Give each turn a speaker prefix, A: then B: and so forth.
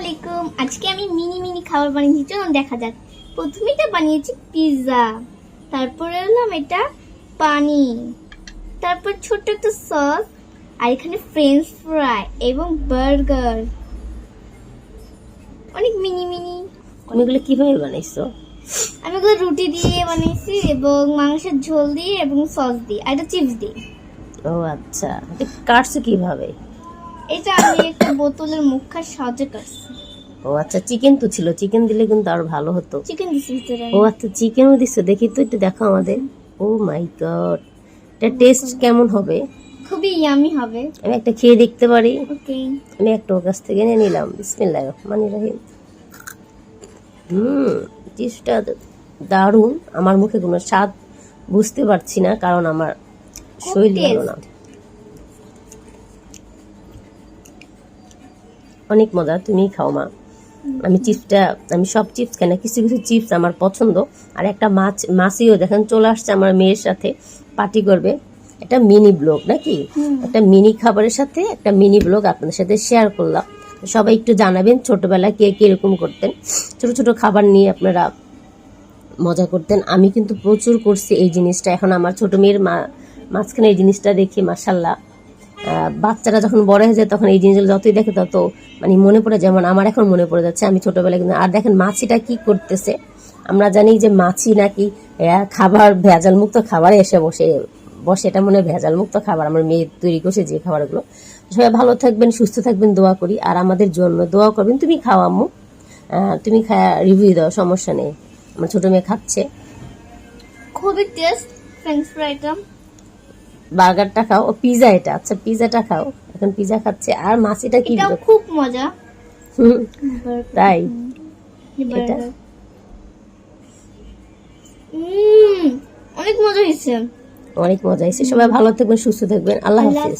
A: আলাইকুম। আজকে আমি মিনি মিনি খাবার বানিয়েছি, চলুন দেখা যাক। প্রথমেটা বানিয়েছি পিৎজা, তারপরে হলাম এটা পানি, তারপর ছোট্ট একটা সস, আর এখানে ফ্রেঞ্চ ফ্রাই এবং বার্গার। অনেক মিনি মিনি।
B: তুমি এগুলো কিভাবে বানাইছো?
A: আমি এগুলো রুটি দিয়ে বানিয়েছি এবং মাংসের ঝোল দিয়ে এবং সস দিয়ে আর এটা চিপস দিয়ে।
B: ও আচ্ছা, এটা কাটছো কিভাবে?
A: এটা আমি একটা বোতলের মুখটা সাহায্যে কাটছি।
B: ও আচ্ছা, চিকেন তো ছিল, চিকেন দিলে কিন্তু আরো ভালো হতো।
A: চিকেন দিছি ভিতরে।
B: ও আচ্ছা, চিকেনও দিছো, দেখি তো একটু দেখো আমাদের। ও মাই গড, এটা টেস্ট কেমন হবে?
A: খুবই ইয়ামি হবে।
B: আমি একটা খেয়ে দেখতে পারি?
A: ওকে।
B: আমি একটা ওর কাছ থেকে নিয়ে নিলাম। বিসমিল্লাহির রহমানির রহিম। টেস্টটা দারুণ। আমার মুখে কোনো স্বাদ বুঝতে পারছি না, কারণ আমার শরীর ভালো না। অনেক মজা, তুমি খাও মা। আমি সব চিপস খাই না, কিছু কিছু চিপস আমার পছন্দ। আর একটা মাছিও দেখেন চলে আসছে আমার মেয়ের সাথে পার্টি করবে। একটা মিনি ব্লগ নাকি, একটা মিনি খাবারের সাথে একটা মিনি ব্লগ আপনাদের সাথে শেয়ার করলাম। সবাই একটু জানাবেন ছোটবেলায় কে কিরকম করতেন, ছোট ছোট খাবার নিয়ে আপনারা মজা করতেন। আমি কিন্তু প্রচুর করছি এই জিনিসটা। এখন আমার ছোট মেয়ের মাঝখানে এই জিনিসটা দেখি মাশাল্লাহ, বাচ্চারা যখন বড় হয়ে যায় তখন এই জিনিসগুলো যতই দেখে তত মানে মনে পড়ে, যেমন আমার এখন মনে পড়ে যাচ্ছে আমি ছোটবেলায় কিন্তু। আর দেখেন মাছিটা কি করতেছে, আমরা জানি যে মাছি নাকি খাবার ভেজাল মুক্ত খাবারে এসে বসে, এটা মনে হয় ভেজাল মুক্ত খাবার আমার মেয়ে তৈরি করছে যে খাবারগুলো। সবাই ভালো থাকবেন, সুস্থ থাকবেন, দোয়া করি। আর আমাদের জন্য দোয়া করবেন। তুমি খাও আম্মু, তুমি রিভিউ দাও, সমস্যা নেই। আমার ছোট মেয়ে খাচ্ছে।
A: খুবই টেস্ট ফ্রেঞ্চ ফ্রাইটা।
B: বার্গারটা খাও, ও পিজা এটা। আচ্ছা পিজাটা খাও, এখন পিজা খাচ্ছে। আর মাছিটা কি
A: এটাও খুব মজা।
B: তাই
A: এটা অনেক মজা হয়েছে।
B: অনেক মজা হয়েছে। সবাই ভালো থাকবেন, সুস্থ থাকবেন। আল্লাহ হাফেজ।